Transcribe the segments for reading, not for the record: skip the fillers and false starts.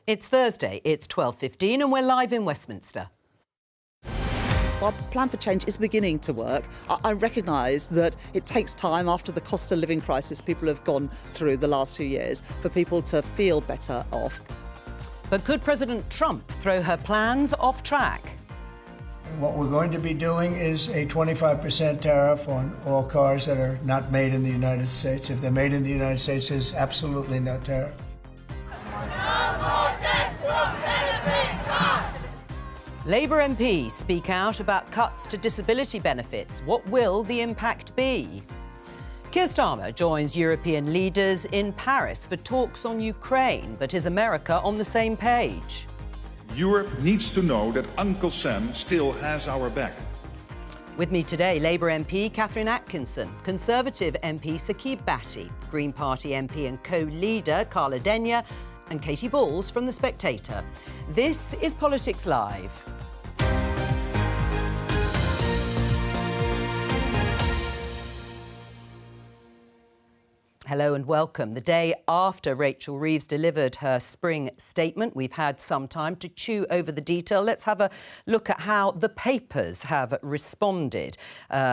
It's Thursday, it's 12:15 and we're live in Westminster. Our plan for change is beginning to work. I recognise that it takes time after the cost of living crisis people have gone through the last few years for people to feel better off. But could President Trump throw her plans off track? What we're going to be doing is a 25% tariff on all cars that are not made in the United States. If they're made in the United States, there's absolutely no tariff. Labour MPs speak out about cuts to disability benefits. What will the impact be? Keir Starmer joins European leaders in Paris for talks on Ukraine, but is America on the same page? Europe needs to know that Uncle Sam still has our back. With me today, Labour MP Catherine Atkinson, Conservative MP Saqib Bhatti, Green Party MP and co-leader Carla Denyer, and Katie Balls from The Spectator. This is Politics Live. Hello and welcome. The day after Rachel Reeves delivered her spring statement, we've had some time to chew over the detail. Let's have a look at how the papers have responded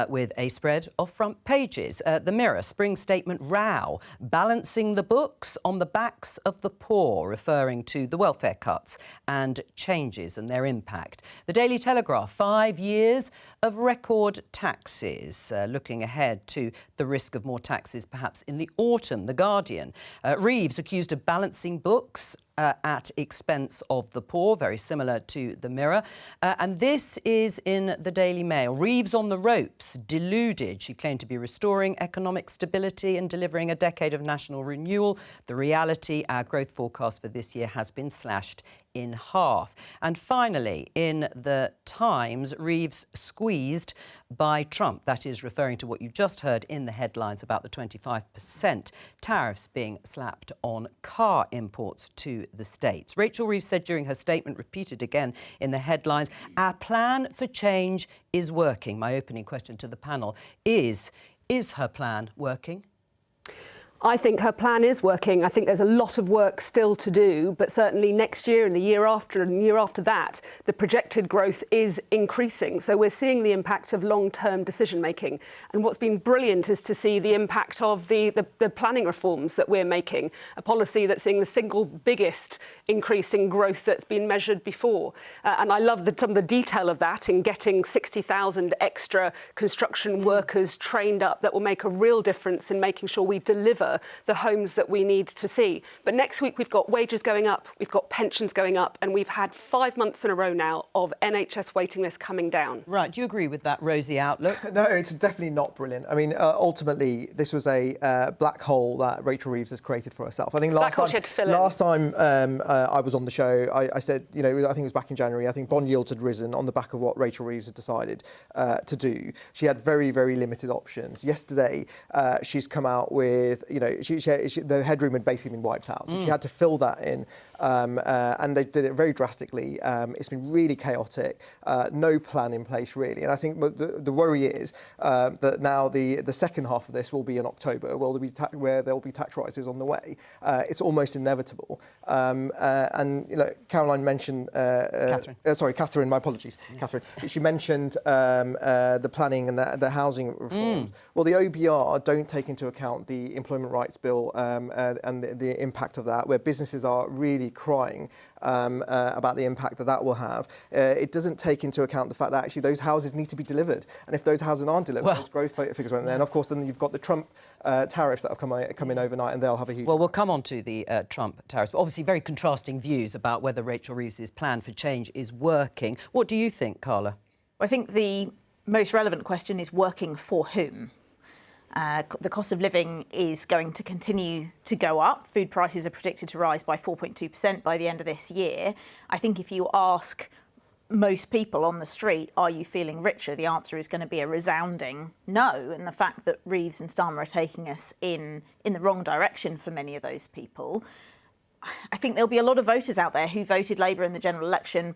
with a spread of front pages. The Mirror, spring statement row, balancing the books on the backs of the poor, referring to the welfare cuts and changes and their impact. The Daily Telegraph, 5 years of record taxes, looking ahead to the risk of more taxes perhaps in the autumn. The Guardian, Reeves accused of balancing books at expense of the poor, very similar to the Mirror. And this is in the Daily Mail. Reeves on the ropes, deluded. She claimed to be restoring economic stability and delivering a decade of national renewal. The reality, our growth forecast for this year has been slashed in half. And finally, in the Times, Reeves squeezed by Trump. That is referring to what you just heard in the headlines about the 25% tariffs being slapped on car imports to the States. Rachel Reeves said during her statement, repeated again in the headlines, our plan for change is working. My opening question to the panel is her plan working? I think her plan is working. I think there's a lot of work still to do, but certainly next year and the year after that, the projected growth is increasing. So we're seeing the impact of long-term decision-making. And what's been brilliant is to see the impact of the planning reforms that we're making, a policy that's seeing the single biggest increase in growth that's been measured before. And I love some of the detail of that in getting 60,000 extra construction workers trained up that will make a real difference in making sure we deliver the homes that we need to see. But next week we've got wages going up, we've got pensions going up, and we've had 5 months in a row now of NHS waiting lists coming down. Right, do you agree with that rosy outlook? No, it's definitely not brilliant. I mean, ultimately, this was a black hole that Rachel Reeves has created for herself. I think last time I was on the show, I said, you know, I think it was back in January, I think bond yields had risen on the back of what Rachel Reeves had decided to do. She had very, very limited options. Yesterday, she's come out with, you know, the headroom had basically been wiped out, so she had to fill that in, and they did it very drastically. It's been really chaotic, no plan in place really, and I think the worry is that now the second half of this will be in October, where there will be tax rises on the way. It's almost inevitable, and you know, Caroline mentioned Catherine. My apologies, Catherine. She mentioned the planning and the housing reforms. Well, the OBR don't take into account the employment rights bill and the impact of that, where businesses are really crying about the impact that will have. It doesn't take into account the fact that actually those houses need to be delivered, and if those houses aren't delivered, those growth figures won't. Then, of course, then you've got the Trump tariffs that have come in overnight, and they'll have a huge. Well, we'll come on to the Trump tariffs, but obviously very contrasting views about whether Rachel Reeves' plan for change is working. What do you think, Carla? I think the most relevant question is working for whom? The cost of living is going to continue to go up. Food prices are predicted to rise by 4.2% by the end of this year. I think if you ask most people on the street, are you feeling richer? The answer is going to be a resounding no. And the fact that Reeves and Starmer are taking us in the wrong direction for many of those people, I think there'll be a lot of voters out there who voted Labour in the general election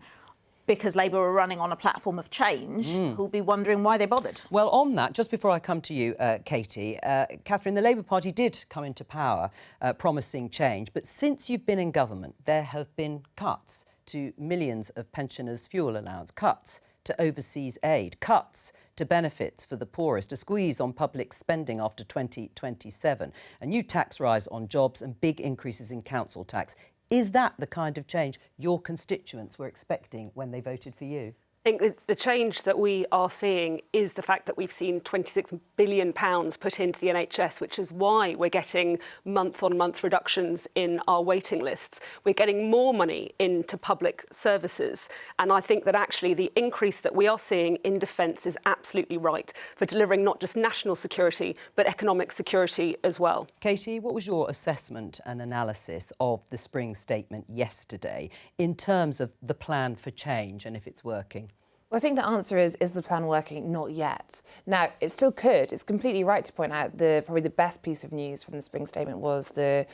because Labour are running on a platform of change, who'll be wondering why they bothered. Well, on that, just before I come to you, Katie, Catherine, the Labour Party did come into power promising change, but since you've been in government, there have been cuts to millions of pensioners' fuel allowance, cuts to overseas aid, cuts to benefits for the poorest, a squeeze on public spending after 2027, a new tax rise on jobs and big increases in council tax. Is that the kind of change your constituents were expecting when they voted for you? I think the change that we are seeing is the fact that we've seen £26 billion put into the NHS, which is why we're getting month-on-month reductions in our waiting lists. We're getting more money into public services. And I think that actually the increase that we are seeing in defence is absolutely right for delivering not just national security, but economic security as well. Katie, what was your assessment and analysis of the spring statement yesterday in terms of the plan for change and if it's working? Well, I think the answer is the plan working? Not yet. Now, it still could. It's completely right to point out probably the best piece of news from the spring statement was the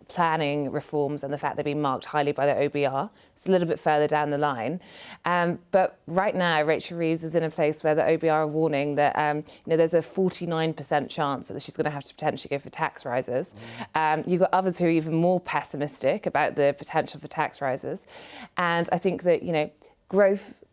planning reforms and the fact they've been marked highly by the OBR. It's a little bit further down the line. But right now, Rachel Reeves is in a place where the OBR are warning that there's a 49% chance that she's going to have to potentially go for tax rises. You've got others who are even more pessimistic about the potential for tax rises. And I think that, growth...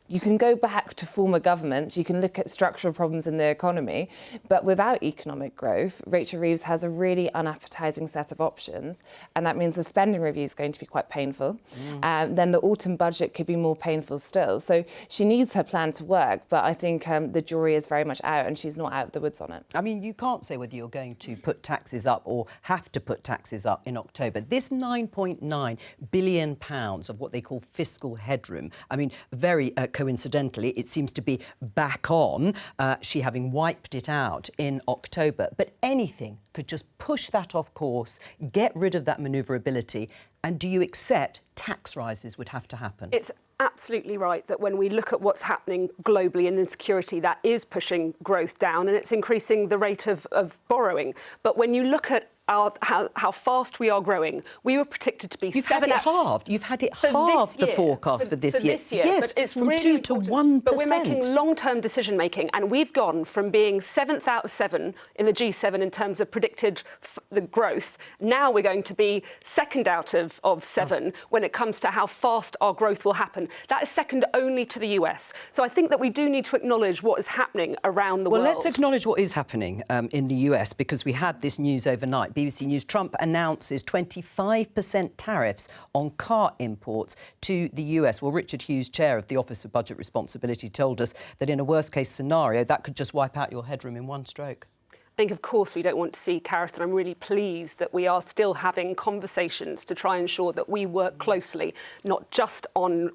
You can go back to former governments, you can look at structural problems in the economy, but without economic growth, Rachel Reeves has a really unappetising set of options, and that means the spending review is going to be quite painful. Then the autumn budget could be more painful still. So she needs her plan to work, but I think the jury is very much out, and she's not out of the woods on it. I mean, you can't say whether you're going to put taxes up or have to put taxes up in October. This £9.9 billion of what they call fiscal headroom, I mean, very coincidentally, it seems to be back on, she having wiped it out in October. But anything could just push that off course, get rid of that manoeuvrability. And do you accept tax rises would have to happen? It's absolutely right that when we look at what's happening globally in insecurity, that is pushing growth down and it's increasing the rate of borrowing. But when you look at how fast we are growing, we were predicted to be You've had it halved. You've had it halved, the forecast for this year. Yes, but it's from really 2 to 1%. But we're making long-term decision-making, and we've gone from being 7th out of 7 in the G7 in terms of predicted the growth. Now we're going to be 2nd out of 7 when it comes to how fast our growth will happen. That is second only to the US. So I think that we do need to acknowledge what is happening around the world. Well, let's acknowledge what is happening in the US, because we had this news overnight. BBC News, Trump announces 25% tariffs on car imports to the US. Well, Richard Hughes, chair of the Office of Budget Responsibility, told us that in a worst-case scenario, that could just wipe out your headroom in one stroke. I think, of course, we don't want to see tariffs, and I'm really pleased that we are still having conversations to try and ensure that we work closely, not just on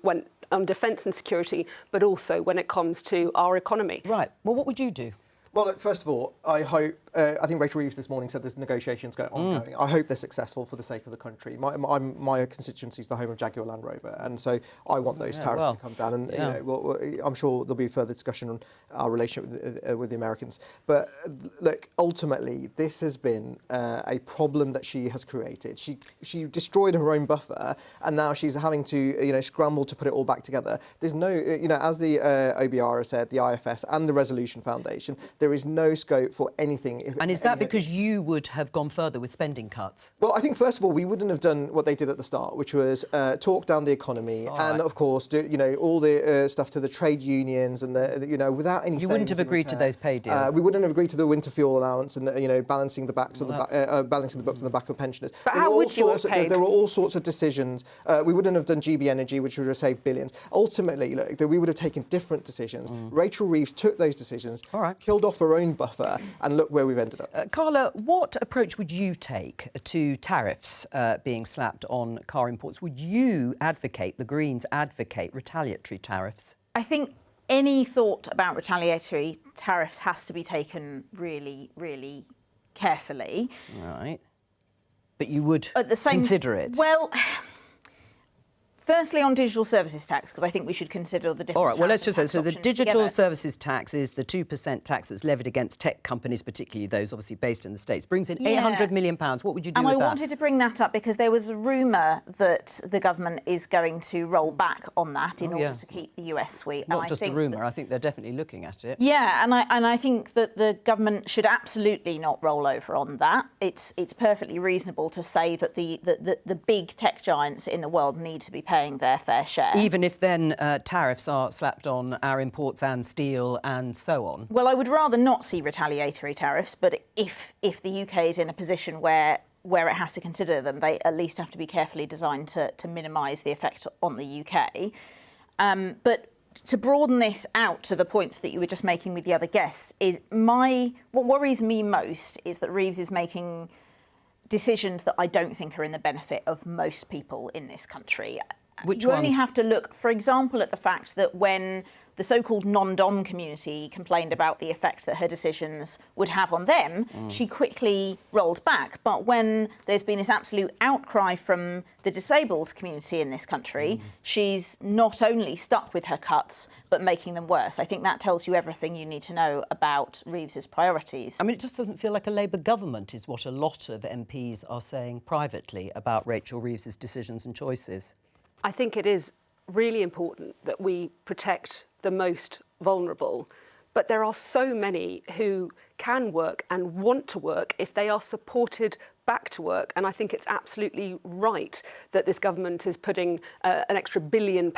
defence and security, but also when it comes to our economy. Right. Well, what would you do? Well, look, first of all, I hope... I think Rachel Reeves this morning said there's negotiations ongoing. I hope they're successful for the sake of the country. My constituency is the home of Jaguar Land Rover, and so I want those tariffs to come down. And I'm sure there'll be further discussion on our relationship with the Americans. But look, ultimately, this has been a problem that she has created. She destroyed her own buffer, and now she's having to scramble to put it all back together. There's no, as the OBR has said, the IFS and the Resolution Foundation, there is no scope for anything. And is that because you would have gone further with spending cuts? Well, I think, first of all, we wouldn't have done what they did at the start, which was talk down the economy of course, do all the stuff to the trade unions and, without any... You wouldn't have agreed to those pay deals? We wouldn't have agreed to the winter fuel allowance and, balancing the backs balancing the books on the back of pensioners. But how would you have paid? There were all sorts of decisions. We wouldn't have done GB Energy, which would have saved billions. Ultimately, look, we would have taken different decisions. Rachel Reeves took those decisions, killed off her own buffer, and look where we've ended up. Carla, what approach would you take to tariffs being slapped on car imports? Would you advocate, the Greens advocate, retaliatory tariffs? I think any thought about retaliatory tariffs has to be taken really, really carefully. Right. But you would consider it? Well, Firstly, on digital services tax, because I think we should consider the different. All right, well, let's just say, so the digital together. services tax is the 2% tax that's levied against tech companies, particularly those obviously based in the States. Brings in £800 million. What would you do with that? And I wanted to bring that up because there was a rumour that the government is going to roll back on that in order to keep the US sweet. Not just a rumour, I think they're definitely looking at it. Yeah, and I think that the government should absolutely not roll over on that. It's perfectly reasonable to say that the big tech giants in the world need to be paying their fair share. Even if then tariffs are slapped on our imports and steel and so on? Well, I would rather not see retaliatory tariffs, but if the UK is in a position where it has to consider them, they at least have to be carefully designed to minimise the effect on the UK. But to broaden this out to the points that you were just making with the other guests, what worries me most is that Reeves is making decisions that I don't think are in the benefit of most people in this country. Which you only ones? have to look, for example, at the fact that when the so-called non-dom community complained about the effect that her decisions would have on them, she quickly rolled back. But when there's been this absolute outcry from the disabled community in this country, she's not only stuck with her cuts, but making them worse. I think that tells you everything you need to know about Reeves's priorities. I mean, it just doesn't feel like a Labour government is what a lot of MPs are saying privately about Rachel Reeves's decisions and choices. I think it is really important that we protect the most vulnerable, but there are so many who can work and want to work if they are supported back to work. And I think it's absolutely right that this government is putting an extra £1 billion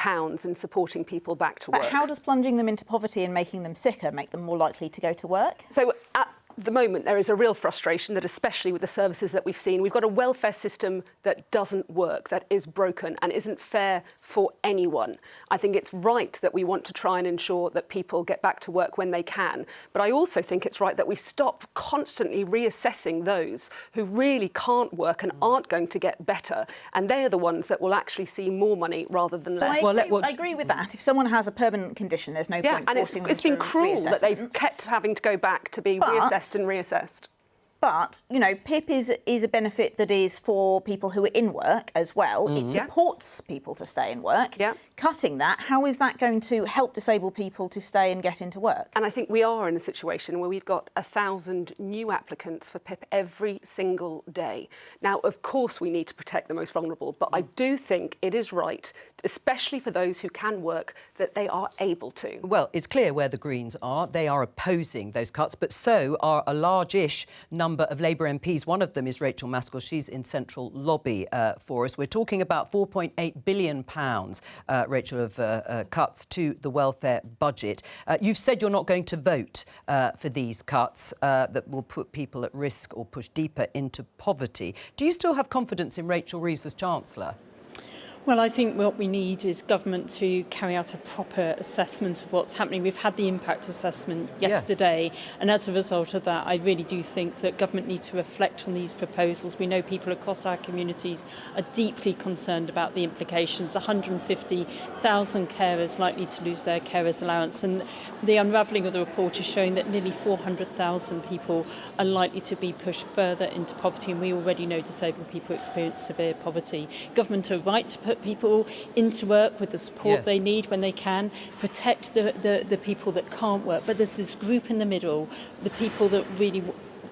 in supporting people back to work. But how does plunging them into poverty and making them sicker make them more likely to go to work? So at the moment, there is a real frustration that, especially with the services that we've seen, we've got a welfare system that doesn't work, that is broken and isn't fair for anyone. I think it's right that we want to try and ensure that people get back to work when they can. But I also think it's right that we stop constantly reassessing those who really can't work and aren't going to get better. And they are the ones that will actually see more money rather than less. I agree with that. If someone has a permanent condition, there's no point forcing them it's been through cruel that they've reassessments. kept having to go back to be reassessed and reassessed. But, you know, PIP is a benefit that is for people who are in work as well. It supports people to stay in work. Cutting that, how is that going to help disabled people to stay and get into work? And I think we are in a situation where we've got 1,000 new applicants for PIP every single day. Now, of course, we need to protect the most vulnerable, but I do think it is right, especially for those who can work, that they are able to. Well, it's clear where the Greens are. They are opposing those cuts, but so are a large-ish number of Labour MPs. One of them is Rachel Maskell. She's in central lobby for us. We're talking about £4.8 billion, Rachel, of cuts to the welfare budget. You've said you're not going to vote for these cuts that will put people at risk or push deeper into poverty. Do you still have confidence in Rachel Reeves as Chancellor? Well, I think what we need is government to carry out a proper assessment of what's happening. We've had the impact assessment yesterday, and as a result of that, I really do think that government needs to reflect on these proposals. We know people across our communities are deeply concerned about the implications. 150,000 carers likely to lose their carers allowance, and the unravelling of the report is showing that nearly 400,000 people are likely to be pushed further into poverty, and we already know disabled people experience severe poverty. Government are right to put people into work with the support they need when they can, protect the people that can't work. But there's this group in the middle, the people that really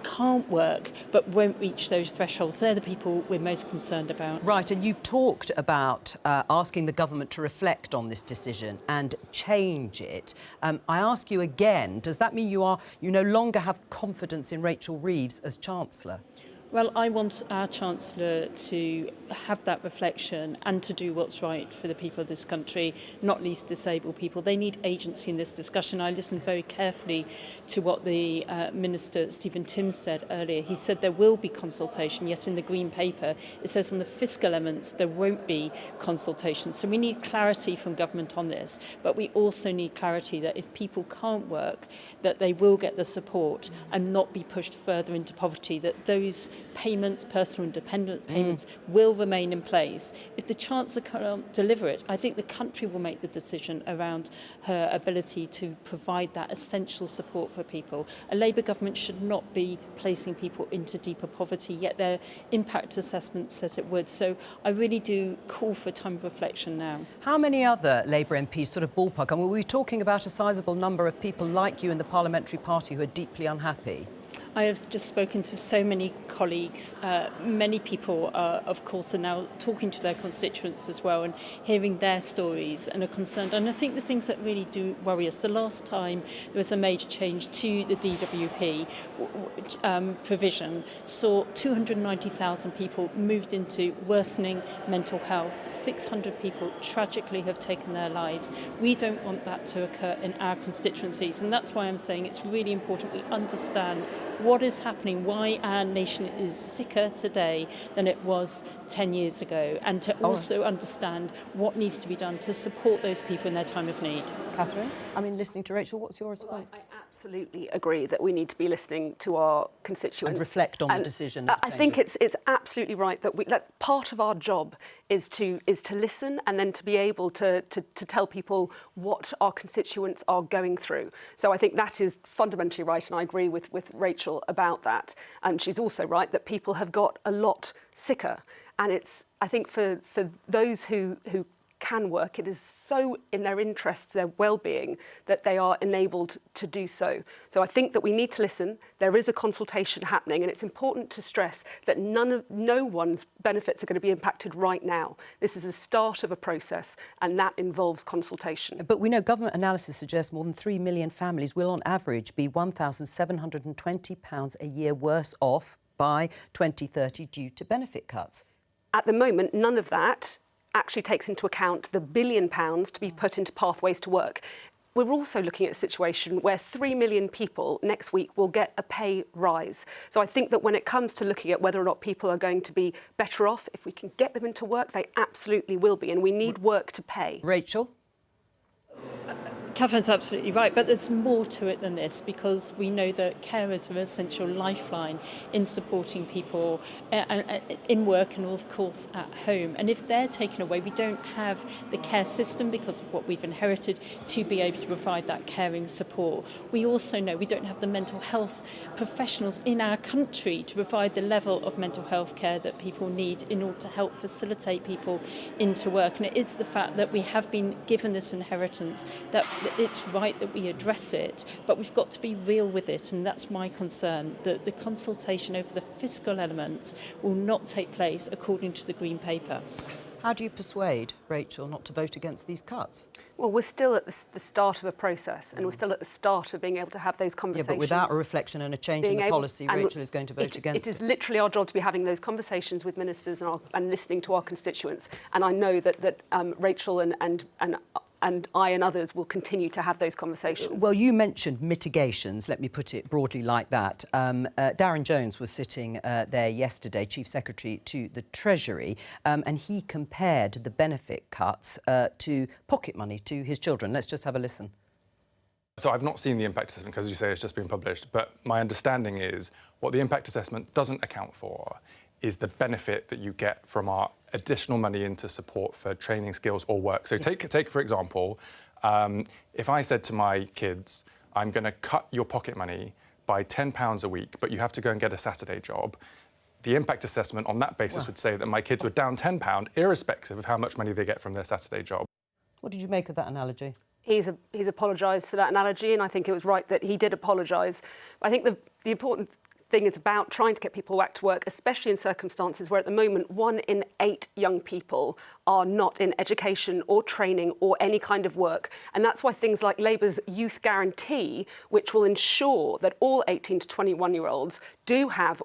can't work but won't reach those thresholds. They're the people we're most concerned about. Right, and you talked about asking the government to reflect on this decision and change it. I ask you again, does that mean you no longer have confidence in Rachel Reeves as Chancellor? Well, I want our Chancellor to have that reflection and to do what's right for the people of this country, not least disabled people. They need agency in this discussion. I listened very carefully to what the Minister, Stephen Timms, said earlier. He said there will be consultation, yet in the Green Paper it says on the fiscal elements there won't be consultation. So we need clarity from government on this, but we also need clarity that if people can't work, that they will get the support and not be pushed further into poverty, that those payments, personal and dependent payments, will remain in place. If the Chancellor can't deliver it, I think the country will make the decision around her ability to provide that essential support for people. A Labour government should not be placing people into deeper poverty, yet their impact assessment says it would. So I really do call for a time of reflection now. How many other Labour MPs, sort of ballpark, and were we talking about a sizable number of people like you in the parliamentary party who are deeply unhappy? I have just spoken to so many colleagues. Many people, of course, are now talking to their constituents as well and hearing their stories and are concerned. And I think the things that really do worry us, the last time there was a major change to the DWP provision, saw 290,000 people moved into worsening mental health. 600 people tragically have taken their lives. We don't want that to occur in our constituencies. And that's why I'm saying it's really important we understand what is happening, why our nation is sicker today than it was 10 years ago, and to also understand what needs to be done to support those people in their time of need. Catherine, I mean, listening to Rachel, what's your response? Well, I absolutely agree that we need to be listening to our constituents. And reflect on the decision. I think it's absolutely right that part of our job is to listen and then to be able to tell people what our constituents are going through. So I think that is fundamentally right, and I agree with Rachel about that. And she's also right that people have got a lot sicker. And it's, I think, for those who can work, it is so in their interests, their well-being, that they are enabled to do so. So I think that we need to listen. There is a consultation happening, and it's important to stress that no one's benefits are going to be impacted right now. This is a start of a process, and that involves consultation. But we know government analysis suggests more than 3 million families will, on average, be £1,720 a year worse off by 2030 due to benefit cuts. At the moment, none of that actually takes into account the £1 billion to be put into pathways to work. We're also looking at a situation where 3 million people next week will get a pay rise. So I think that when it comes to looking at whether or not people are going to be better off, if we can get them into work, they absolutely will be, and we need work to pay. Rachel? Catherine's absolutely right, but there's more to it than this, because we know that carers are an essential lifeline in supporting people in work and, of course, at home. And if they're taken away, we don't have the care system, because of what we've inherited, to be able to provide that caring support. We also know we don't have the mental health professionals in our country to provide the level of mental health care that people need in order to help facilitate people into work. And it is the fact that we have been given this inheritance that it's right that we address it, but we've got to be real with it, and that's my concern, that the consultation over the fiscal elements will not take place according to the Green Paper. How do you persuade Rachel not to vote against these cuts? Well, we're still at the start of a process, and we're still at the start of being able to have those conversations. Yeah, but without a reflection and a change in the policy, Rachel is going to vote against it. It is literally our job to be having those conversations with ministers and listening to our constituents. And I know that Rachel and I and others will continue to have those conversations. Well, you mentioned mitigations, let me put it broadly like that. Darren Jones was sitting there yesterday, Chief Secretary to the Treasury, and he compared the benefit cuts to pocket money to his children. Let's just have a listen. So I've not seen the impact assessment, because, as you say, it's just been published, but my understanding is what the impact assessment doesn't account for is the benefit that you get from our additional money into support for training, skills or work. So take for example, if I said to my kids, I'm going to cut your pocket money by £10 a week, but you have to go and get a Saturday job, the impact assessment on that basis would say that my kids were down £10, irrespective of how much money they get from their Saturday job. What did you make of that analogy? He's apologised for that analogy, and I think it was right that he did apologise. I think the important thing is about trying to get people back to work, especially in circumstances where at the moment 1 in 8 young people are not in education or training or any kind of work. And that's why things like Labour's Youth Guarantee, which will ensure that all 18 to 21-year-olds do have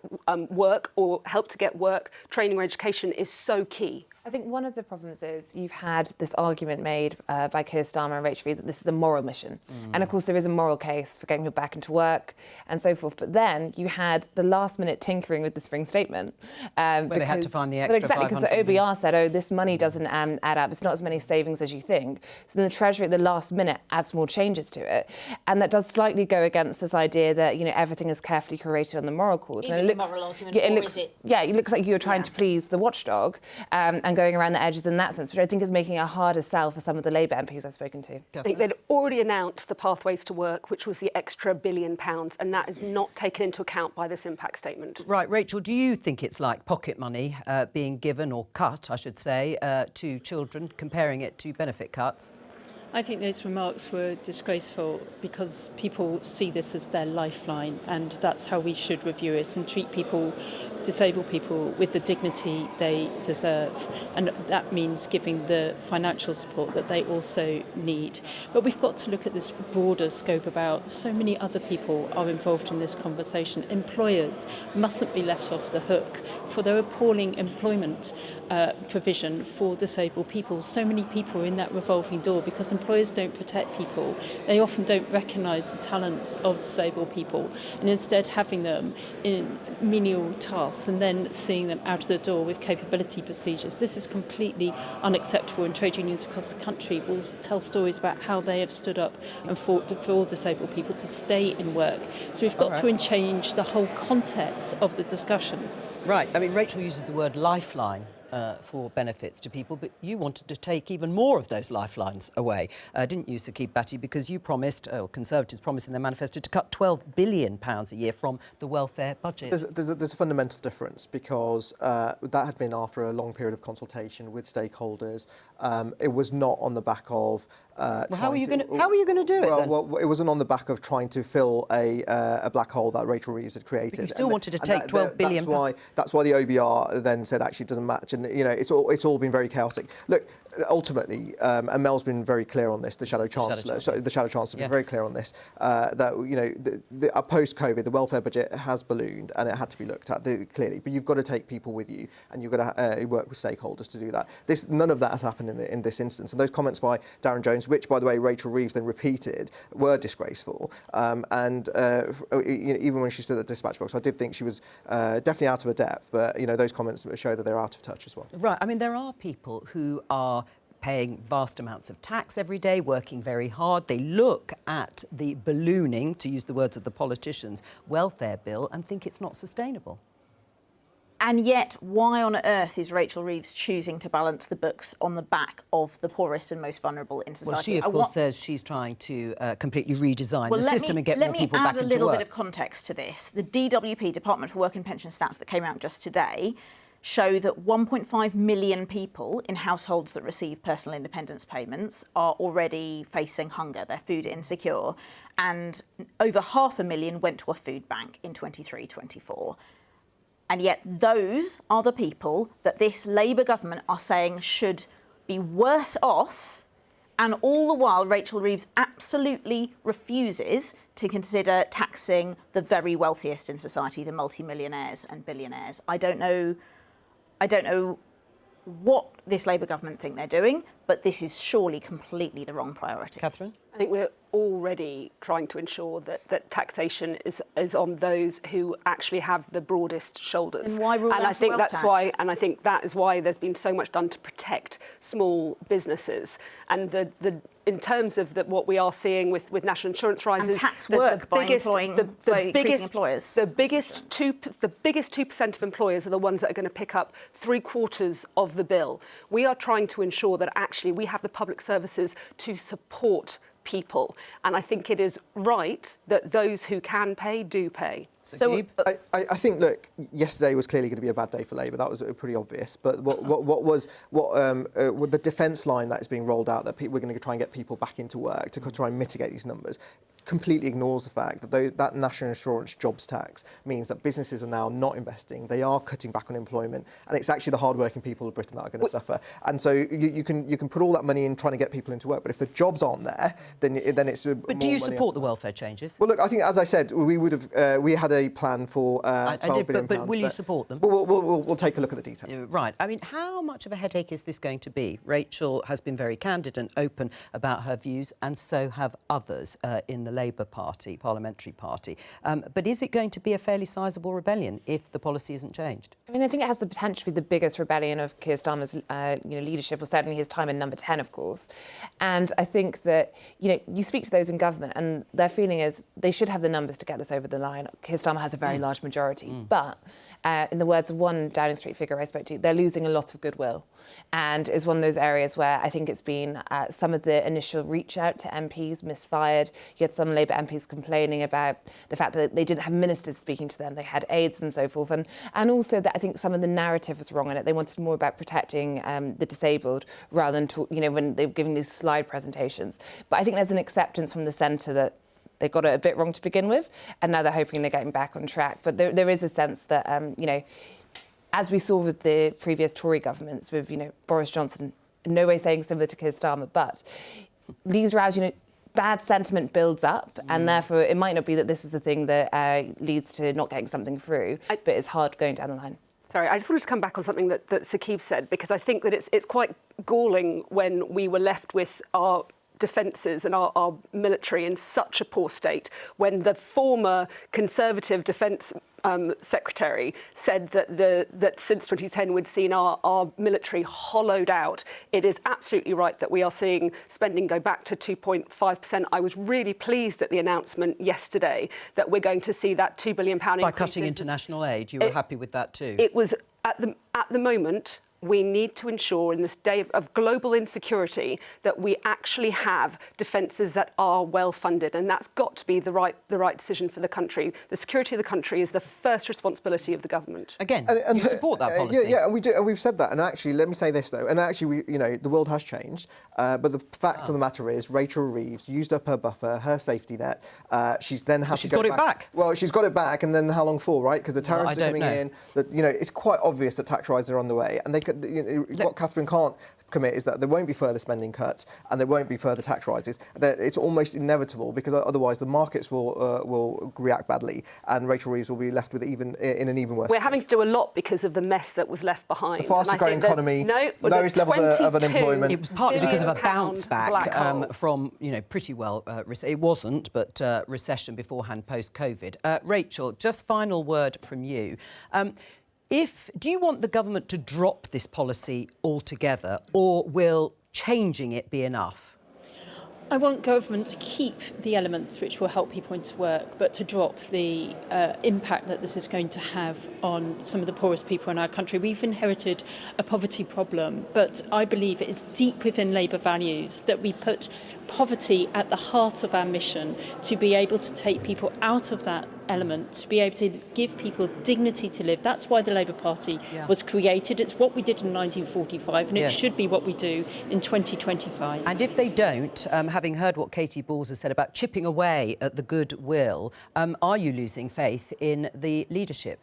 work or help to get work, training or education, is so key. I think one of the problems is you've had this argument made by Keir Starmer and Rachel Reeves that this is a moral mission. And of course there is a moral case for getting people back into work and so forth. But then you had the last minute tinkering with the spring statement. Where they had to find the extra exactly, because the OBR said, oh, this money doesn't add up. It's not as many savings as you think. So then the Treasury at the last minute adds more changes to it. And that does slightly go against this idea that, you know, everything is carefully curated on the moral cause. Is it a moral argument, it or looks, is it? Yeah, it looks like you're trying to please the watchdog and going around the edges in that sense, which I think is making a harder sell for some of the Labour MPs I've spoken to. I think they'd already announced the Pathways to Work, which was the extra £1 billion, and that is not taken into account by this impact statement. Right, Rachel, do you think it's like pocket money being given, or cut, I should say, to children, comparing it to benefit cuts? I think those remarks were disgraceful because people see this as their lifeline, and that's how we should review it and treat people, disabled people, with the dignity they deserve. And that means giving the financial support that they also need. But we've got to look at this broader scope about so many other people are involved in this conversation. Employers mustn't be left off the hook for their appalling employment provision for disabled people. So many people are in that revolving door because employers don't protect people. They often don't recognise the talents of disabled people, and instead having them in menial tasks and then seeing them out of the door with capability procedures. This is completely unacceptable, and trade unions across the country will tell stories about how they have stood up and fought for all disabled people to stay in work. So we've got to change the whole context of the discussion. Right, I mean, Rachel uses the word lifeline for benefits to people, but you wanted to take even more of those lifelines away, didn't you, Saqib Bhatti? Because you promised, or Conservatives promised in their manifesto, to cut £12 billion a year from the welfare budget. There's a fundamental difference, because that had been after a long period of consultation with stakeholders. It was not on the back of how are you going to do it then? Well, it wasn't on the back of trying to fill a black hole that Rachel Reeves had created. But you still wanted to take £12 billion. That's why the OBR then said actually it doesn't match, and you know it's all been very chaotic. Look, ultimately, and Mel's been very clear on this. The Shadow Chancellor has been very clear on this. That you know, post-COVID, the welfare budget has ballooned, and it had to be looked at clearly. But you've got to take people with you, and you've got to work with stakeholders to do that. None of that has happened in this instance. And those comments by Darren Jones, which by the way Rachel Reeves then repeated, were disgraceful. And even when she stood at the dispatch box, I did think she was definitely out of her depth. But you know, those comments show that they're out of touch as well. Right. I mean, there are people who are paying vast amounts of tax every day, working very hard. They look at the ballooning, to use the words of the politicians, welfare bill and think it's not sustainable. And yet, why on earth is Rachel Reeves choosing to balance the books on the back of the poorest and most vulnerable in society? Well, she, of course, says she's trying to completely redesign the system and get more people back into work. Let me add a little bit of context to this. The DWP, Department for Work and Pension stats that came out just today, show that 1.5 million people in households that receive personal independence payments are already facing hunger. They're food insecure. And over 500,000 went to a food bank in 23-24. And yet those are the people that this Labour government are saying should be worse off. And all the while, Rachel Reeves absolutely refuses to consider taxing the very wealthiest in society, the multimillionaires and billionaires. I don't know what this Labour government think they're doing, but this is surely completely the wrong priority. Catherine? I think we're already trying to ensure that taxation is on those who actually have the broadest shoulders. And why rule out I think wealth that's tax? why, and I think that is why there's been so much done to protect small businesses. And in terms of what we are seeing with national insurance rises, and tax work by increasing employers. The biggest 2% of employers are the ones that are going to pick up 3/4 of the bill. We are trying to ensure that actually we have the public services to support people, and I think it is right that those who can pay do pay. So I think, look, yesterday was clearly going to be a bad day for Labour. That was pretty obvious. But what the defence line that is being rolled out, that we're going to try and get people back into work to try and mitigate these numbers, completely ignores the fact that that national insurance jobs tax means that businesses are now not investing. They are cutting back on employment, and it's actually the hard-working people of Britain that are going to suffer. And so you can put all that money in trying to get people into work, but if the jobs aren't there, then it's. But do you support the welfare changes? Well, look, I think, as I said, we had the plan for £12 billion. But will you support them? We'll take a look at the detail. Right. I mean, how much of a headache is this going to be? Rachel has been very candid and open about her views, and so have others in the Labour Party, parliamentary party. But is it going to be a fairly sizable rebellion if the policy isn't changed? I mean, I think it has the potential to be the biggest rebellion of Keir Starmer's leadership, or certainly his time in number 10, of course. And I think that, you speak to those in government and their feeling is they should have the numbers to get this over the line. Keir Starmer has a very large majority, but in the words of one Downing Street figure I spoke to, they're losing a lot of goodwill. And it's one of those areas where I think it's been some of the initial reach out to MPs misfired. You had some Labour MPs complaining about the fact that they didn't have ministers speaking to them. They had aides and so forth. And also that I think some of the narrative was wrong in it. They wanted more about protecting the disabled rather than, when they were giving these slide presentations. But I think there's an acceptance from the centre that they got it a bit wrong to begin with, and now they're hoping they're getting back on track. But there is a sense that, as we saw with the previous Tory governments, with Boris Johnson, in no way saying similar to Keir Starmer, but these rows, bad sentiment builds up, and therefore it might not be that this is a thing that leads to not getting something through, but it's hard going down the line. Sorry, I just wanted to come back on something that Saqib said, because I think that it's quite galling when we were left with our defences and our military in such a poor state, when the former Conservative Defence Secretary said that since 2010 we'd seen our military hollowed out. It is absolutely right that we are seeing spending go back to 2.5%. I was really pleased at the announcement yesterday that we're going to see that £2 billion increase. By cutting international aid, you were happy with that too? It was, at the moment, we need to ensure in this day of global insecurity that we actually have defences that are well funded, and that's got to be the right decision for the country. The security of the country is the first responsibility of the government. Again, and you support that policy. Yeah, and we do, and we've said that. And actually, let me say this though. And actually, the world has changed. But the fact of the matter is, Rachel Reeves used up her buffer, her safety net. She's then had to go got it back. Well, she's got it back, and then how long for, right? Because the tariffs are coming in. That it's quite obvious that tax rises are on the way, and what Catherine can't commit is that there won't be further spending cuts and there won't be further tax rises. It's almost inevitable, because otherwise the markets will react badly, and Rachel Reeves will be left with in an even worse. We're having to do a lot because of the mess that was left behind. The fastest growing economy, lowest level of unemployment. It was partly because of a bounce back from pretty well. It wasn't, but recession beforehand, post-COVID. Rachel, just final word from you. Do you want the government to drop this policy altogether, or will changing it be enough? I want government to keep the elements which will help people into work, but to drop the impact that this is going to have on some of the poorest people in our country. We've inherited a poverty problem, but I believe it's deep within Labour values that we put poverty at the heart of our mission, to be able to take people out of that element, to be able to give people dignity to live. That's why the Labour Party was created. It's what we did in 1945, and it should be what we do in 2025. And if they don't, having heard what Katie Balls has said about chipping away at the goodwill, are you losing faith in the leadership?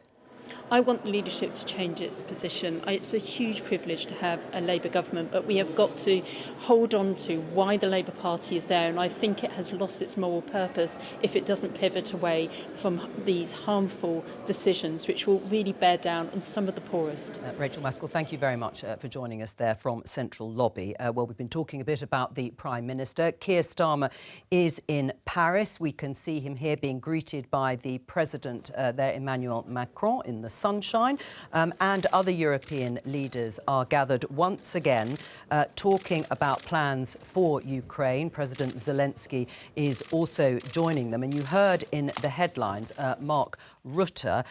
I want the leadership to change its position. It's a huge privilege to have a Labour government, but we have got to hold on to why the Labour Party is there, and I think it has lost its moral purpose if it doesn't pivot away from these harmful decisions which will really bear down on some of the poorest. Rachel Maskell, thank you very much for joining us there from Central Lobby. Well, we've been talking a bit about the Prime Minister. Keir Starmer is in Paris. We can see him here being greeted by the President there, Emmanuel Macron, in the sunshine, and other European leaders are gathered once again talking about plans for Ukraine. President Zelensky is also joining them, and you heard in the headlines Mark Rutte,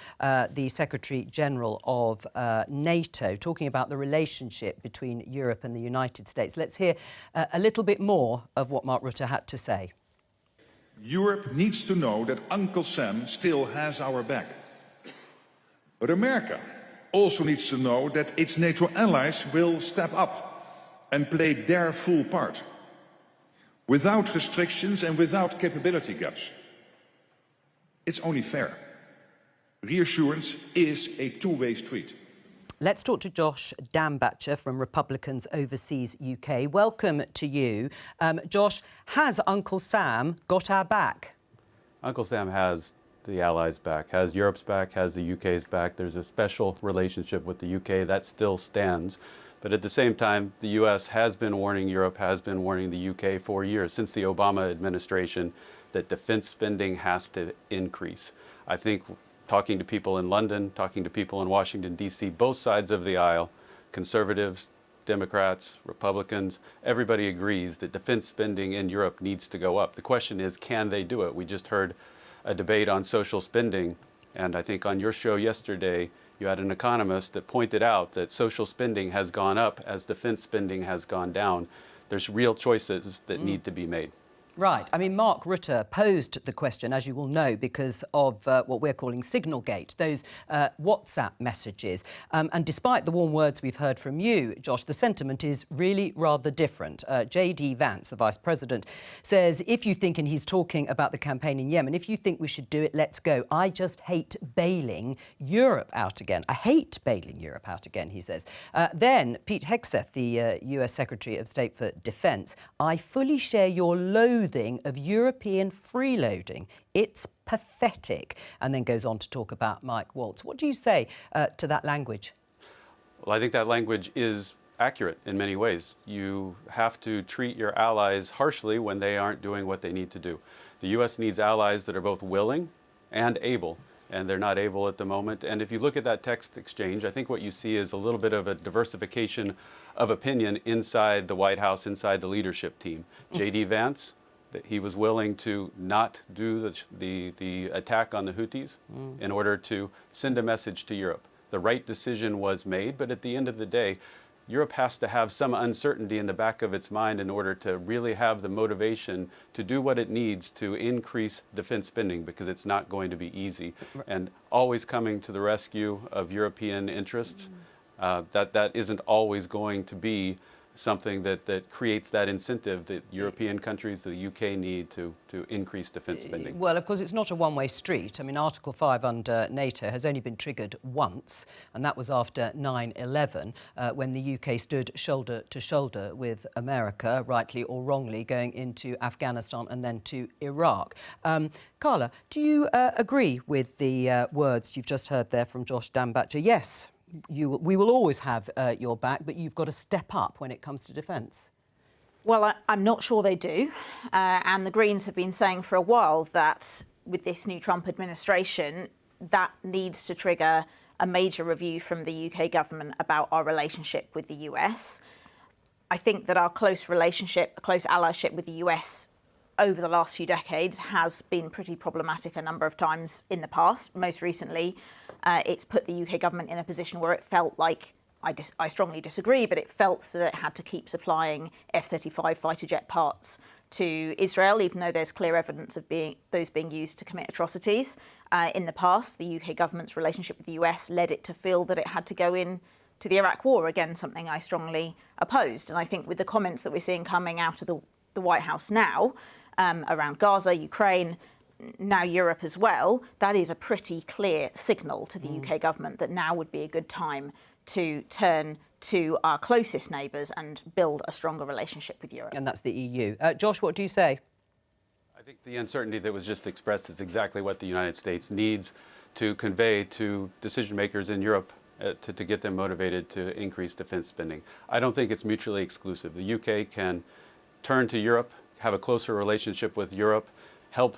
the Secretary General of NATO, talking about the relationship between Europe and the United States. Let's hear a little bit more of what Mark Rutte had to say. Europe needs to know that Uncle Sam still has our back. But America also needs to know that its NATO allies will step up and play their full part, without restrictions and without capability gaps. It's only fair. Reassurance is a two-way street. Let's talk to Josh Dambacher from Republicans Overseas UK. Welcome to you. Josh, has Uncle Sam got our back? Uncle Sam has the Allies' back, has Europe's back, has the UK's back. There's a special relationship with the UK that still stands. But at the same time, the US has been warning Europe, has been warning the UK for years, since the Obama administration, that defense spending has to increase. I think talking to people in London, talking to people in Washington, D.C., both sides of the aisle, conservatives, Democrats, Republicans, everybody agrees that defense spending in Europe needs to go up. The question is, can they do it? We just heard a debate on social spending, and I think on your show yesterday, you had an economist that pointed out that social spending has gone up as defense spending has gone down. There's real choices that need to be made. Right. I mean, Mark Rutte posed the question, as you will know, because of what we're calling Signalgate, those WhatsApp messages. And despite the warm words we've heard from you, Josh, the sentiment is really rather different. J.D. Vance, the Vice President, says, if you think, and he's talking about the campaign in Yemen, if you think we should do it, let's go. I just hate bailing Europe out again. I hate bailing Europe out again, he says. Then Pete Hegseth, the US Secretary of State for Defence, I fully share your loathing of European freeloading. It's pathetic. And then goes on to talk about Mike Waltz. What do you say to that language? Well, I think that language is accurate in many ways. You have to treat your allies harshly when they aren't doing what they need to do. The U.S. needs allies that are both willing and able, and they're not able at the moment. And if you look at that text exchange, I think what you see is a little bit of a diversification of opinion inside the White House, inside the leadership team. J.D. Vance, that he was willing to not do the attack on the Houthis in order to send a message to Europe. The right decision was made, but at the end of the day, Europe has to have some uncertainty in the back of its mind in order to really have the motivation to do what it needs to increase defense spending, because it's not going to be easy. And always coming to the rescue of European interests, that isn't always going to be something that creates that incentive that European countries, the UK, need to increase defence spending. Well, of course, it's not a one-way street. I mean, Article 5 under NATO has only been triggered once, and that was after 9/11, when the UK stood shoulder to shoulder with America, rightly or wrongly, going into Afghanistan and then to Iraq. Carla, do you agree with the words you've just heard there from Josh Dambacher? Yes, we will always have your back, but you've got to step up when it comes to defence. Well, I'm not sure they do. And the Greens have been saying for a while that with this new Trump administration, that needs to trigger a major review from the UK government about our relationship with the US. I think that our close allyship with the US over the last few decades has been pretty problematic a number of times in the past. Most recently, it's put the UK government in a position where it felt like, I strongly disagree, but it felt that it had to keep supplying F-35 fighter jet parts to Israel, even though there's clear evidence of those being used to commit atrocities. In the past, the UK government's relationship with the US led it to feel that it had to go in to the Iraq war, again, something I strongly opposed. And I think with the comments that we're seeing coming out of the White House now, around Gaza, Ukraine, now Europe as well, that is a pretty clear signal to the UK government that now would be a good time to turn to our closest neighbours and build a stronger relationship with Europe. And that's the EU. Josh, what do you say? I think the uncertainty that was just expressed is exactly what the United States needs to convey to decision makers in Europe to get them motivated to increase defence spending. I don't think it's mutually exclusive. The UK can turn to Europe, have a closer relationship with Europe, help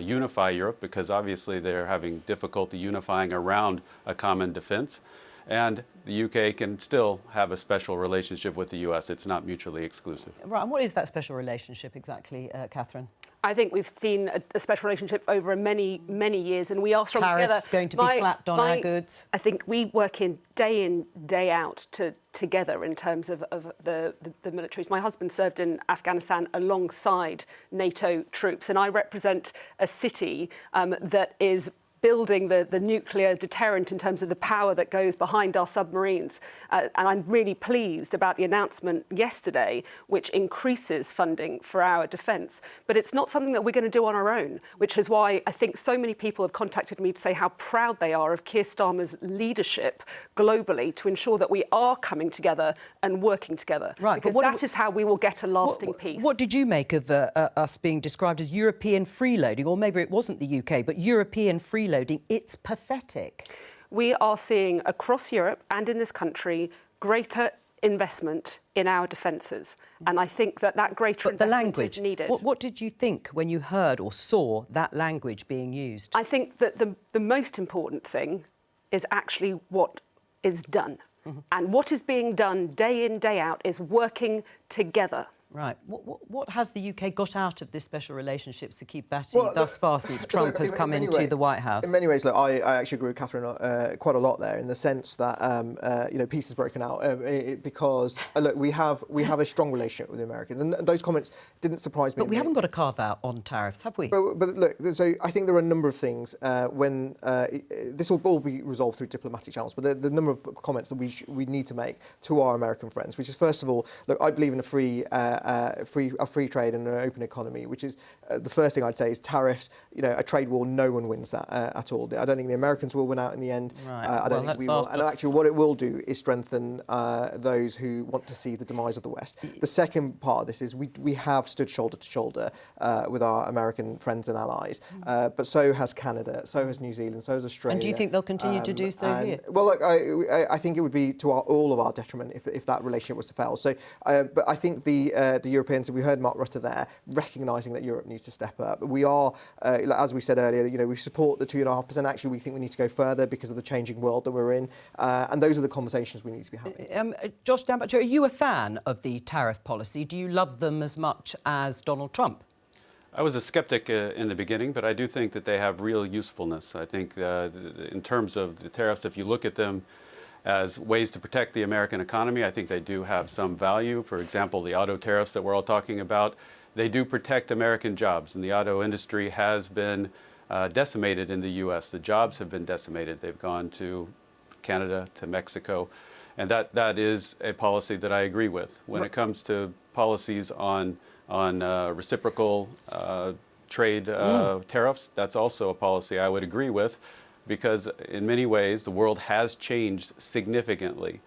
unify Europe, because obviously they're having difficulty unifying around a common defense. And the UK can still have a special relationship with the US. It's not mutually exclusive. Right, and what is that special relationship exactly, Catherine? I think we've seen a special relationship over many years, and we are strong together. Tariffs going to be slapped on our goods. I think we work in, day out, together in terms of the militaries. My husband served in Afghanistan alongside NATO troops, and I represent a city that is building the nuclear deterrent in terms of the power that goes behind our submarines. And I'm really pleased about the announcement yesterday, which increases funding for our defence. But it's not something that we're going to do on our own, which is why I think so many people have contacted me to say how proud they are of Keir Starmer's leadership globally to ensure that we are coming together and working together. Right, because that is how we will get a lasting peace. What did you make of us being described as European freeloading? Or maybe it wasn't the UK, but European freeloading. It's pathetic. We are seeing across Europe and in this country greater investment in our defences. And I think that greater investment is needed. What did you think when you heard or saw that language being used? I think that the most important thing is actually what is done. Mm-hmm. And what is being done day in, day out is working together. Right. What has the UK got out of this special relationships to keep batting thus far since Trump has come into the White House? In many ways, look, I actually agree with Catherine quite a lot there, in the sense that peace has broken out because look, we have a strong relationship with the Americans, and those comments didn't surprise me. But we haven't got a carve out on tariffs, have we? But look, so I think there are a number of things when this will all be resolved through diplomatic channels. But the number of comments that we need to make to our American friends, which is, first of all, look, I believe in a free trade and an open economy, which is the first thing I'd say is tariffs. A trade war, no one wins that at all. I don't think the Americans will win out in the end. Right. I don't think we will. And actually, what it will do is strengthen those who want to see the demise of the West. The second part of this is we have stood shoulder to shoulder with our American friends and allies, but so has Canada, so has New Zealand, so has Australia. And do you think they'll continue to do so here? Well, look, I think it would be to all of our detriment if that relationship was to fail. So, but I think the Europeans, we heard Mark Rutte there, recognising that Europe needs to step up. We are, as we said earlier, we support the 2.5%. Actually, we think we need to go further because of the changing world that we're in. And those are the conversations we need to be having. Josh Dambacho, are you a fan of the tariff policy? Do you love them as much as Donald Trump? I was a skeptic in the beginning, but I do think that they have real usefulness. I think in terms of the tariffs, if you look at them as ways to protect the American economy, I think they do have some value. For example, the auto tariffs that we're all talking about, they do protect American jobs, and the auto industry has been decimated in the U.S. The jobs have been decimated. They've gone to Canada, to Mexico, and that is a policy that I agree with. When it comes to policies on reciprocal trade tariffs, that's also a policy I would agree with, because in many ways the world has changed significantly.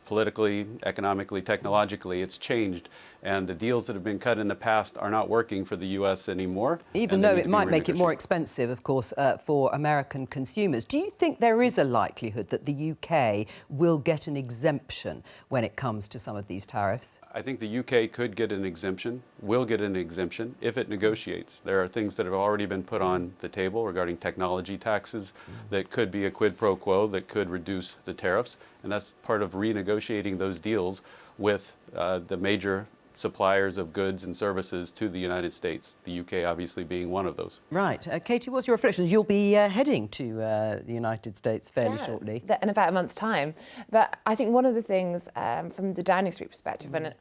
Politically, economically, technologically, it's changed. And the deals that have been cut in the past are not working for the U.S. anymore. Even though it might make it more expensive, of course, for American consumers. Do you think there is a likelihood that the UK will get an exemption when it comes to some of these tariffs? I think the UK could get an exemption, will get an exemption, if it negotiates. There are things that have already been put on the table regarding technology taxes that could be a quid pro quo that could reduce the tariffs. And that's part of renegotiating those deals with the major suppliers of goods and services to the United States, the UK obviously being one of those. Right. Katie, what's your reflections? You'll be heading to the United States fairly shortly. In about a month's time. But I think one of the things from the Downing Street perspective, and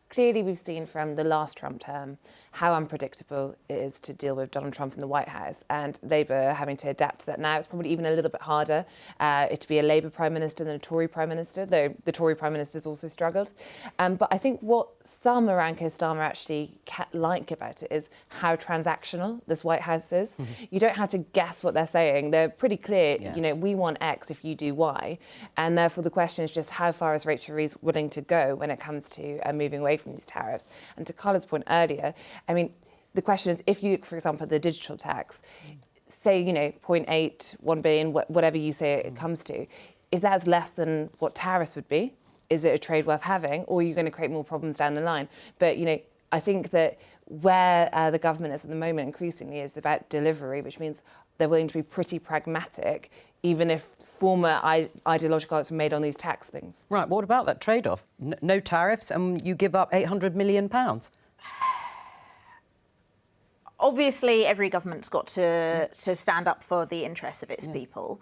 clearly we've seen from the last Trump term how unpredictable it is to deal with Donald Trump in the White House, and Labour having to adapt to that now. It's probably even a little bit harder to be a Labour Prime Minister than a Tory Prime Minister, though the Tory Prime Minister's also struggled. But I think what some around Keir Starmer actually like about it is how transactional this White House is. You don't have to guess what they're saying. They're pretty clear, we want X if you do Y. And therefore the question is just how far is Rachel Reeves willing to go when it comes to moving away from these tariffs? And to Carla's point earlier, I mean, the question is, if you, for example, the digital tax, say, 0.8, 1 billion, whatever you say it comes to, if that's less than what tariffs would be, is it a trade worth having, or are you going to create more problems down the line? But, I think that where the government is at the moment increasingly is about delivery, which means they're willing to be pretty pragmatic, even if former ideological arguments are made on these tax things. Right, what about that trade-off? No tariffs and you give up £800 million? Obviously, every government's got to stand up for the interests of its people.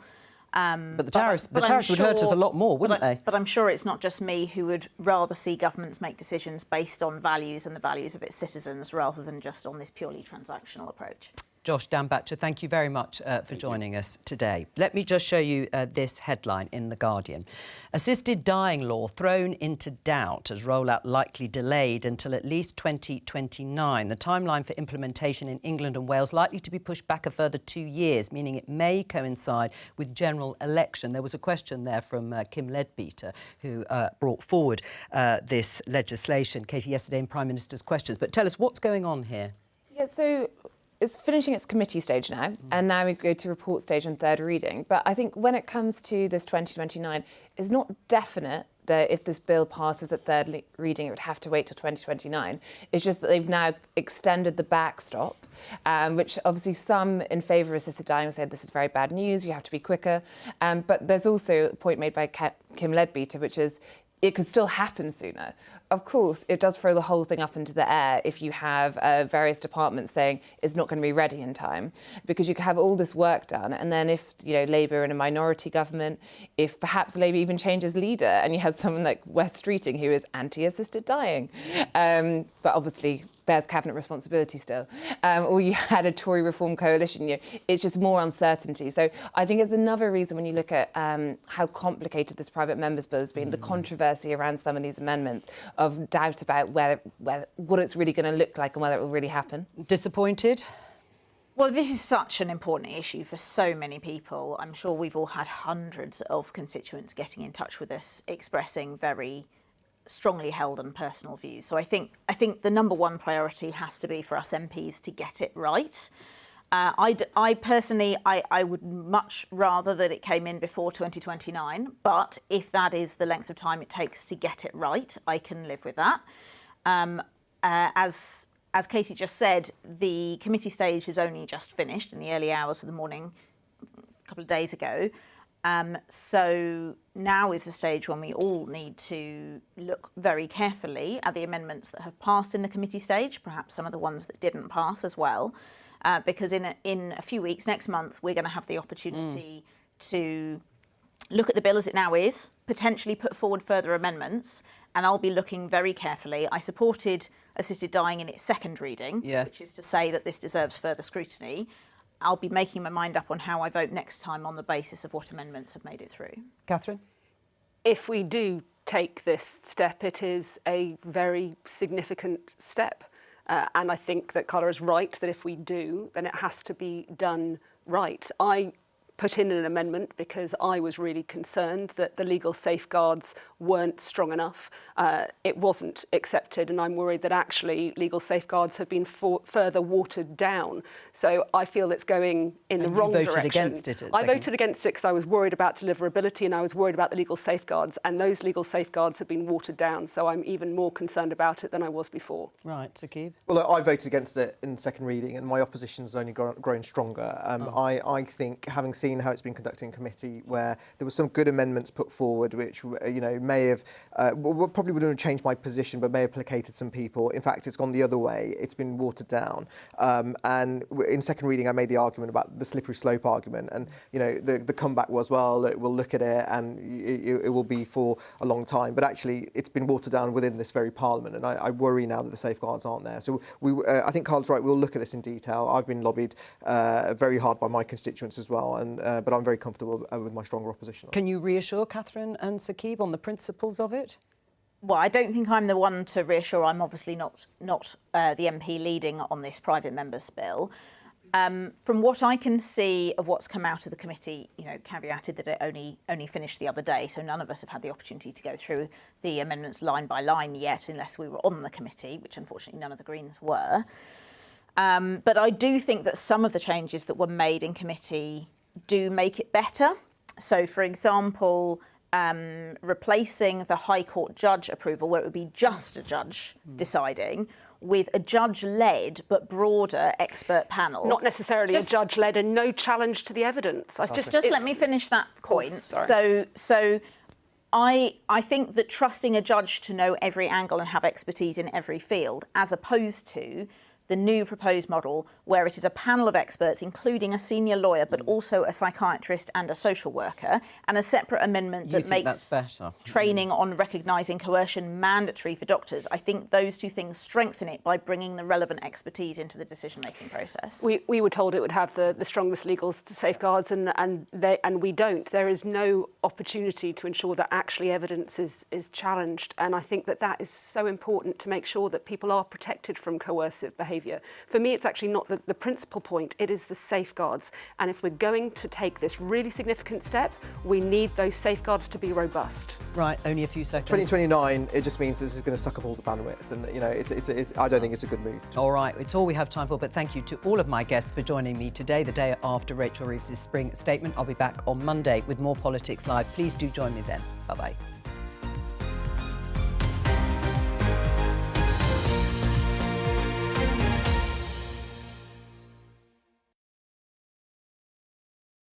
But the tariffs would hurt us a lot more, wouldn't they? But I'm sure it's not just me who would rather see governments make decisions based on values and the values of its citizens rather than just on this purely transactional approach. Josh Dambacher, thank you very much for joining us today. Let me just show you this headline in The Guardian. Assisted dying law thrown into doubt as rollout likely delayed until at least 2029. The timeline for implementation in England and Wales likely to be pushed back a further 2 years, meaning it may coincide with general election. There was a question there from Kim Leadbeater, who brought forward this legislation, Katie, yesterday in Prime Minister's Questions. But tell us, what's going on here? Yeah, so it's finishing its committee stage now, and now we go to report stage and third reading. But I think when it comes to this 2029, it's not definite that if this bill passes at third reading, it would have to wait till 2029. It's just that they've now extended the backstop, which obviously some in favour of assisted dying said this is very bad news, you have to be quicker. But there's also a point made by Kim Leadbeater, which is it could still happen sooner. Of course, it does throw the whole thing up into the air if you have various departments saying it's not going to be ready in time, because you could have all this work done, and then if Labour are in a minority government, if perhaps Labour even changes leader, and you have someone like Wes Streeting who is anti-assisted dying, but obviously bears cabinet responsibility still, or you had a Tory reform coalition, it's just more uncertainty. So I think it's another reason when you look at how complicated this private members bill has been, the controversy around some of these amendments, of doubt about what it's really going to look like and whether it will really happen. Disappointed? Well, this is such an important issue for so many people. I'm sure we've all had hundreds of constituents getting in touch with us, expressing very strongly held and personal views. So I think the number one priority has to be for us MPs to get it right. I personally would much rather that it came in before 2029, but if that is the length of time it takes to get it right, I can live with that. As Katie just said, the committee stage has only just finished in the early hours of the morning a couple of days ago. So now is the stage when we all need to look very carefully at the amendments that have passed in the committee stage, perhaps some of the ones that didn't pass as well. Because in a few weeks, next month, we're going to have the opportunity to look at the bill as it now is, potentially put forward further amendments, and I'll be looking very carefully. I supported assisted dying in its second reading, which is to say that this deserves further scrutiny. I'll be making my mind up on how I vote next time on the basis of what amendments have made it through. Catherine? If we do take this step, it is a very significant step. And I think that Carla is right that if we do, then it has to be done right. I put in an amendment because I was really concerned that the legal safeguards weren't strong enough. It wasn't accepted, and I'm worried that actually legal safeguards have been further watered down. So I feel it's going in the wrong direction. You voted against it? I voted against it because I was worried about deliverability and I was worried about the legal safeguards, and those legal safeguards have been watered down. So I'm even more concerned about it than I was before. Right, Saqib? Well, look, I voted against it in second reading, and my opposition has only grown stronger. I think, having seen how it's been conducted in committee, where there were some good amendments put forward, which may have probably wouldn't have changed my position, but may have placated some people. In fact, it's gone the other way. It's been watered down. And in second reading, I made the argument about the slippery slope argument, and the comeback was, well, we'll look at it, and it will be for a long time. But actually, it's been watered down within this very Parliament, and I worry now that the safeguards aren't there. So I think Carl's right. We'll look at this in detail. I've been lobbied very hard by my constituents as well, but I'm very comfortable with my stronger opposition. Can you reassure Catherine and Saqib on the principles of it? Well, I don't think I'm the one to reassure. I'm obviously not the MP leading on this private members' bill. From what I can see of what's come out of the committee, caveated that it only finished the other day, so none of us have had the opportunity to go through the amendments line by line yet, unless we were on the committee, which unfortunately none of the Greens were. But I do think that some of the changes that were made in committee do make it better. So, for example, replacing the High Court judge approval, where it would be just a judge deciding, with a judge-led but broader expert panel. Not necessarily a judge-led and no challenge to the evidence. Just let me finish that point. So I think that trusting a judge to know every angle and have expertise in every field, as opposed to the new proposed model, where it is a panel of experts, including a senior lawyer, but also a psychiatrist and a social worker, and a separate amendment that makes training on recognising coercion mandatory for doctors. I think those two things strengthen it by bringing the relevant expertise into the decision-making process. We were told it would have the strongest legal safeguards, and we don't. There is no opportunity to ensure that actually evidence is challenged, and I think that is so important to make sure that people are protected from coercive behaviour. For me, it's actually not the principal point, it is the safeguards. And if we're going to take this really significant step, we need those safeguards to be robust. Right, only a few seconds. 2029, it just means this is going to suck up all the bandwidth, and I don't think it's a good move. All right, it's all we have time for, but thank you to all of my guests for joining me today, the day after Rachel Reeves' spring statement. I'll be back on Monday with more Politics Live. Please do join me then. Bye-bye.